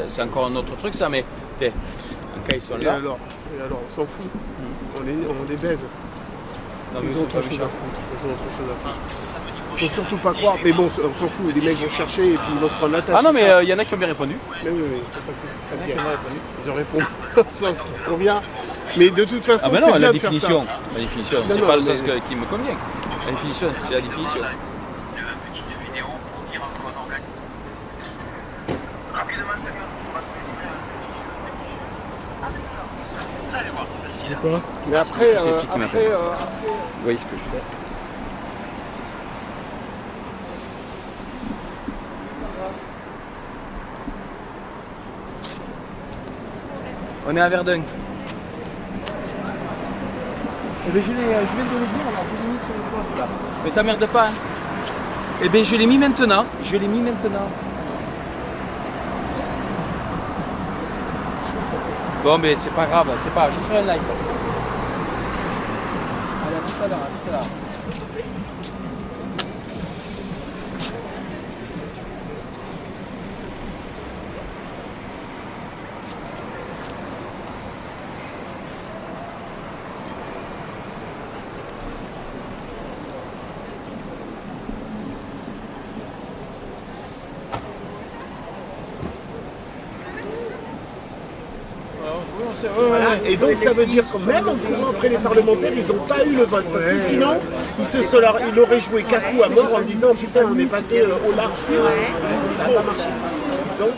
c'est encore un autre truc ça, mais quand ils sont Et là... alors, on s'en fout. On les baise. Non, mais Ils ont autre chose à foutre. Faut surtout pas croire, mais bon, on s'en fout, les mecs vont chercher et puis ils vont se prendre la tête. Ah non, mais il y en a qui ont bien répondu. Mais oui, très bien. Ils ont répondu sans ce qui convient. Mais de toute façon, Ah ben c'est non, bien la de faire définition, ça. c'est pas le sens qui me convient. La définition, c'est la définition. Petite vidéo pour dire qu'on organise. Rapidement, ça lui vous allez voir, c'est facile. Mais après, C'est le qui m'appelle. Vous voyez ce que je fais. On est à Verdun. Eh ben je viens de le dire, alors je l'ai mis sur le poste là. Mais t'emmerde pas. Hein. Eh ben je l'ai mis maintenant. Bon mais c'est pas grave, c'est pas. Je ferai un live. Allez, à tout à l'heure, voilà. Et donc ça veut dire que même en courant après les parlementaires, ils n'ont pas eu le vote. Parce que sinon, ils auraient joué Kakou à mort en disant putain, on est passé au large. Ça n'a pas marché. Donc,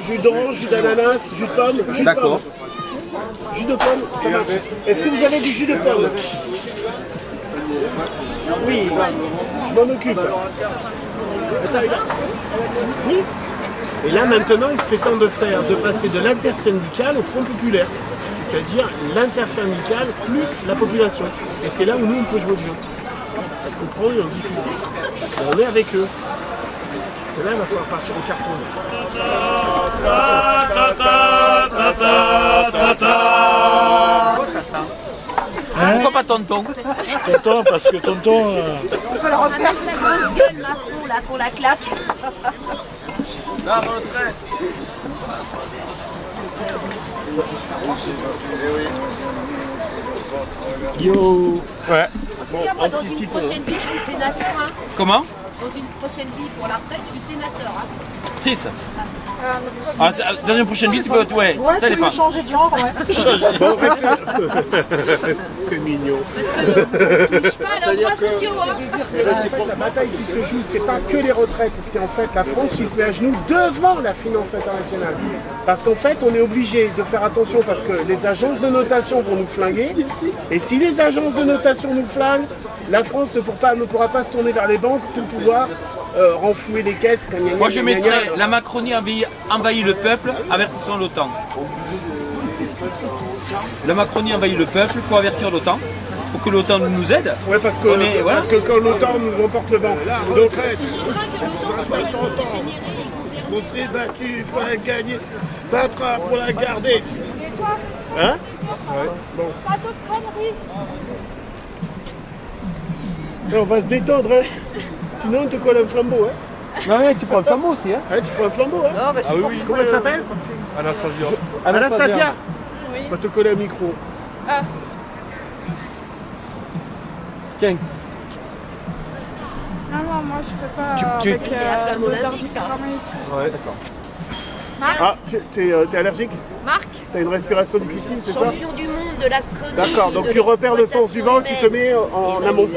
jus d'orange, jus d'ananas, jus de pomme, jus de pomme. Jus de pomme, ça marche. Est-ce que vous avez du jus de pomme? Oui, je m'en occupe. Oui. Et là maintenant, il serait temps de passer de l'intersyndical au Front populaire, c'est-à-dire l'intersyndical plus la population. Et c'est là où nous on peut jouer le jeu. Parce qu'on prend en diffusé, et on est avec eux. Parce que là, il va falloir partir au Hein? Pourquoi pas tonton? Tonton, parce que tonton... On peut le refaire cette grosse gueule Macron là qu'on la claque. La retraite. Yo. Ouais. Bon, moi, dans une prochaine vie, je suis sénateur. Hein. Comment? Dans une prochaine vie pour la retraite, je suis sénateur. Hein. Trice. Ah, dans une prochaine vie, tu peux. Ouais, ça dépend. Changer de genre, ouais. C'est mignon. Parce qu'on ne touche pas à leurs droits sociaux. Hein. La bataille qui se joue, c'est pas que les retraites, c'est en fait la France qui se met à genoux devant la finance internationale. Parce qu'en fait, on est obligé de faire attention parce que les agences de notation vont nous flinguer. Et si les agences de notation nous flinguent, la France ne pourra pas se tourner vers les banques pour pouvoir renflouer les caisses. Moi je mettrais la Macronie envahit le peuple, avertissons l'OTAN. La Macronie envahit le peuple, il faut avertir l'OTAN. Pour que l'OTAN nous aide. Ouais, parce que quand l'OTAN nous remporte le vent. Donc, on s'est battu pour la gagner, battra pour la garder. Hein? Ouais. Bon. Pas d'autres conneries. Et on va se détendre, hein. Sinon on te colle un flambeau, hein. Non mais tu prends le flambeau aussi, hein. Tu prends un flambeau, hein. Non, bah, Ah oui. Comment elle s'appelle? Anastasia. Oui. On va te coller un micro. Ah. Tiens. Non, moi je peux pas Tu- avec flamme le olympique, dardi ça. cramé et tout. Ouais, d'accord. Ah, t'es allergique? Marc, T'as une respiration difficile, c'est ça? champion du monde de la connerie. D'accord, donc de tu repères le sens du vent, tu te mets en amont.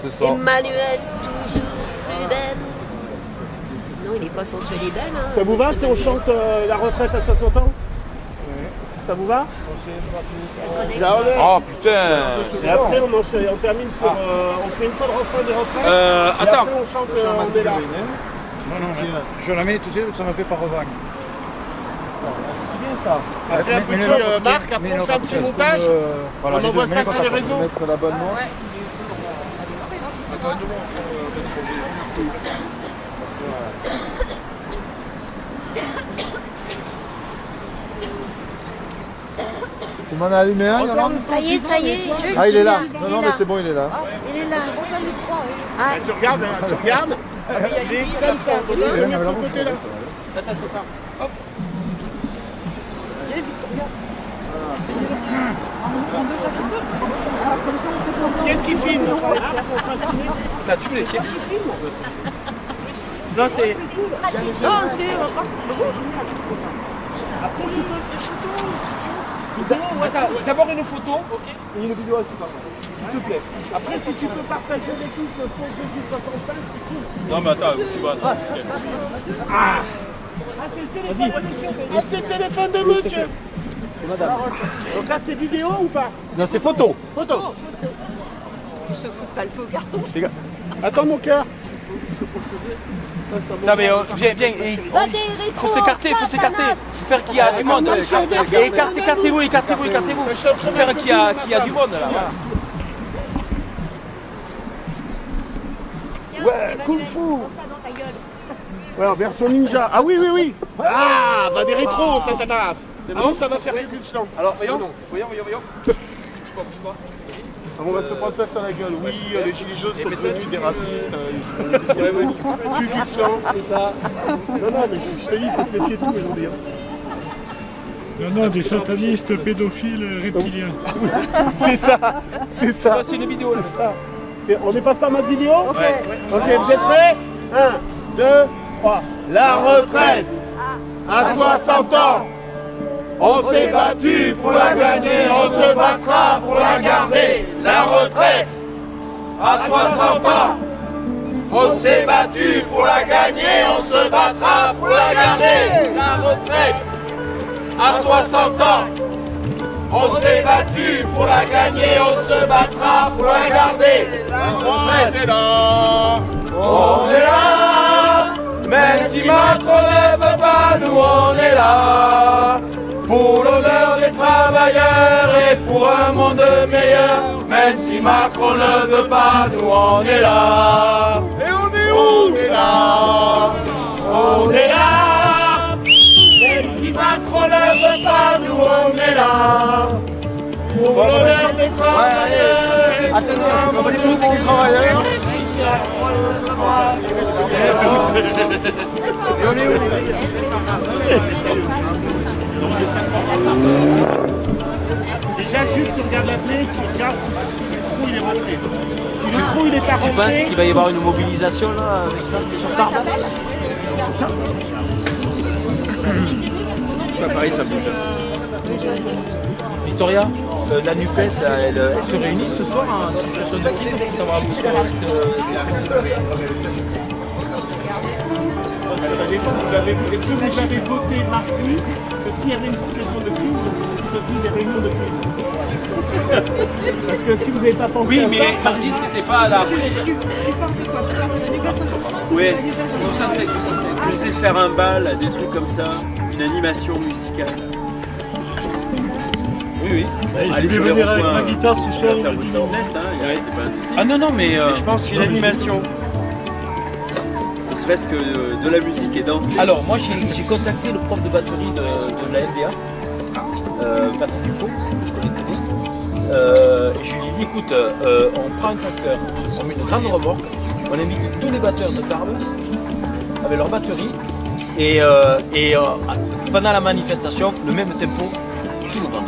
C'est ça. Emmanuel, toujours plus belle. Sinon, il n'est pas sensuel et belle. Hein. Ça vous va si on chante la retraite à 60 ans? Ça vous va? Oh putain. Et après on enchaîne, on termine sur... on fait une fois le refrain des retraites. Et Attends. après on chante on est là. Non, je la mets tout de suite, ça me fait pas revague. C'est bien ça. Après un petit Marc, après on fait un petit montage. Voilà, On envoie ça sur les réseaux. mettre l'abonnement. Tu m'en as allumé un, Yolande? Ça y est, ça y est. Ah, il est là. Non, mais c'est bon, il est là. Il est là. Ah, tu regardes, tu regardes. Il est comme ça. Faut le mettre de ce côté là. Qu'est-ce qu'il filme? Là, tu les tiens. Non, c'est... Non, c'est... Après, tu peux... D'abord une photo et une vidéo aussi, s'il te plaît. Après, si tu peux partager avec tous ce faux Jésus 65, c'est cool. Non, mais attends, tu vas attendre. Ah, c'est le téléphone de monsieur. Donc là, c'est vidéo ou pas? Non, c'est photo. Photo. Je te fous pas le faux carton. Attends, mon cœur. Non, mais viens. Il faut s'écarter, il faut s'écarter. Faut faire qu'il y a du monde. Et écartez-vous. Faut faire qu'il y a du monde, là. Voilà. Ouais, Kung Fu. Ouais, en version ninja. Ah oui. Ah, va des rétros, Satanas. C'est bon, ça va faire une Deutschland. Alors, voyons. On va se prendre ça sur la gueule. Oui, les gilets jaunes sont devenus des racistes. Ils font des cérémonies. C'est ça. Non, mais je te dis, il faut se méfier de tout aujourd'hui. Non, des satanistes, pédophiles, reptiliens. C'est ça. C'est une vidéo, là. On est passé en mode vidéo? Ok, vous êtes prêts? 1, 2, 3. La retraite à 60 ans. On s'est battu pour la gagner, on se battra pour la garder. La retraite À 60 ans, on s'est battu pour la gagner, on se battra pour la garder. La retraite à 60 ans, on s'est battu pour la gagner, on se battra pour la garder. La retraite est là, on est là. Même si Macron ne veut pas, nous on est là. Pour l'honneur des travailleurs et pour un monde meilleur. Même si Macron ne veut pas, nous on est là. Et on est où? On est là. On est là. Même si Macron ne veut pas, nous on est là. Pour l'honneur des travailleurs. Attendez, on va les poser les travailleurs. Et on est où? Déjà, juste tu regardes la plaie, tu regardes si le trou il est rentré. Si le trou il est pas rentré. Tu penses qu'il va y avoir une mobilisation là avec ça sur Tarbes? Pareil, ça bouge. Victoria, la NUPES, elle se réunit ce soir en situation de crise pour savoir un peu ce qu'on reste. Ça dépend, est-ce que vous avez voté mardi que s'il y avait une situation de crise, vous choisissez des réunions de crise? Parce que si vous n'avez pas pensé Oui, à mais ça, mardi c'était pas la. Tu parles de quoi? Tu parles de l'anniversaire 65? Oui, 65. Je sais faire un bal, des trucs comme ça, une animation musicale. Oui. Allez sur les ronds-points, ma guitare ce soir. faire du business, hein, c'est pas un souci. Ah non, mais. Mais je pense qu'une animation, ne serait-ce que de la musique et danser. Alors, moi j'ai contacté le prof de batterie de la LDA, Patrick Dufaux, que je connais très bien. Et je lui ai dit écoute, on prend un tracteur, on met une grande remorque, on invite tous les batteurs de Tarbes avec leur batterie et pendant la manifestation, le même tempo, tout le monde.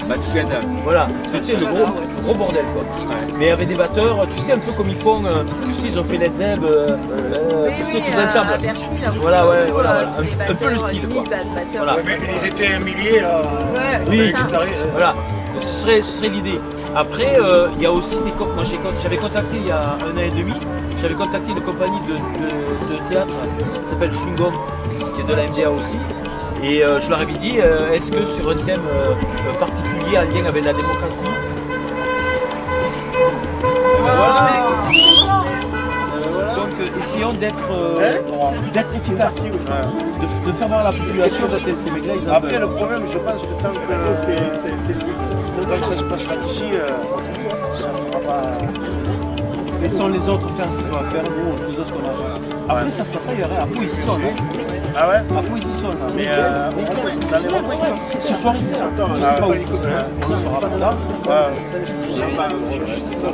Batougada. Voilà, tu sais, le gros bordel quoi. Ouais. Mais avec des batteurs, tu sais, un peu comme ils font, tu sais, ils ont fait Led Zepp, tu sais, tous ensemble. À Bercy, là, Voilà, ouais, voilà. un peu le style quoi. Voilà. Mais ils étaient un millier là. Ouais, Oui, c'est ça. voilà, ce serait l'idée. Après, il y a aussi des moi j'avais contacté il y a 1 an et demi, j'avais contacté une compagnie de théâtre qui s'appelle Schwingom, qui est de la MDA aussi. Et je leur avais dit, est-ce que sur un thème particulier, en lien avec la démocratie, voilà. Donc essayons d'être efficaces, de faire voir à la population que ces mecs-là, ils ont Après, le problème, je pense que tant que ça se passera ici, ça ne fera pas. Laissons les autres faire ce qu'ils ont à faire, nous on faisons ce qu'on a à faire. Après ça se passe ailleurs, à Poésie hein. Ah ouais? À Poésie Mais dans les ronds-points. ce soir ils y sont. Je sais pas où ils sont. On sera pas là.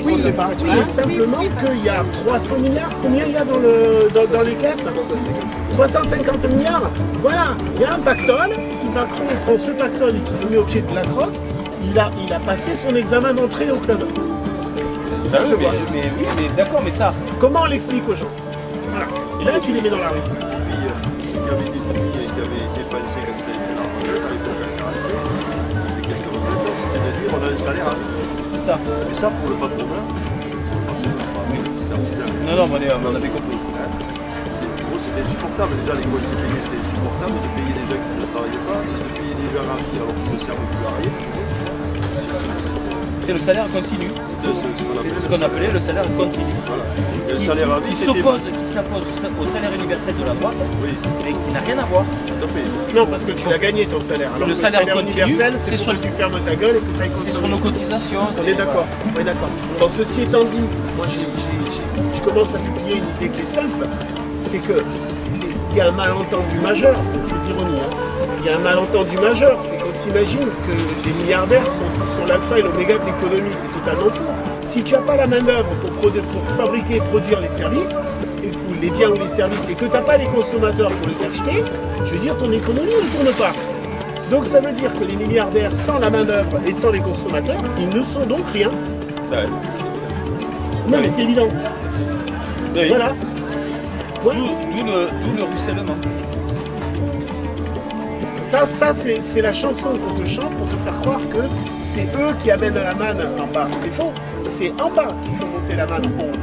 Oui, mais par contre, simplement qu'il y a 300 milliards. Combien il y a dans les caisses? 350 milliards. Voilà, il y a un pactole. Si Macron prend ce pactole et qu'il le met au pied de la crotte, il a passé son examen d'entrée au club. C'est ça que je vois. Mais d'accord, mais ça. Comment on l'explique aux gens? Voilà. Et là, tu les mets dans la rue. Ceux qui avaient des familles et qui avaient dépensé comme ça, ils étaient dans le à l'époque à 45, c'est qu'est-ce que vous faites? C'est-à-dire, on a un salaire à vie. C'est ça. Et ça, pour le patronat, ça vous plaît. Non, on avait compris. C'était insupportable. Déjà, les écoles c'était insupportable de payer des gens qui ne travaillaient pas, de payer des gens à vie alors qu'ils ne servent plus à rien. C'était le salaire continu. C'est ce qu'on appelait le salaire continu. Voilà. Et le salaire à vie, qui s'oppose au salaire universel de la boîte, et qui n'a rien à voir. Tout à fait. Non, parce que tu l'as gagné ton salaire. Alors Le salaire continu, universel, c'est c'est sur- que tu fermes ta gueule et que tu ailles C'est sur nos cotisations. On est d'accord, on est d'accord. Bon, ceci étant dit, moi je commence à publier une idée qui est simple, c'est que il y a un malentendu majeur, c'est de l'ironie, hein. Il y a un malentendu majeur, c'est qu'on s'imagine que les milliardaires sont l'alpha et l'oméga de l'économie, c'est totalement faux. Si tu n'as pas la main-d'œuvre pour fabriquer et produire les services, ou les biens ou les services, et que tu n'as pas les consommateurs pour les acheter, je veux dire, ton économie ne tourne pas. Donc ça veut dire que les milliardaires, sans la main-d'œuvre et sans les consommateurs, ils ne sont donc rien. Ouais. Non mais c'est évident. Oui. Voilà. Ouais. D'où le ruissellement. Ça c'est la chanson qu'on te chante pour te faire croire que c'est eux qui amènent la manne en bas. C'est faux. C'est en bas qu'il faut monter la manne en haut.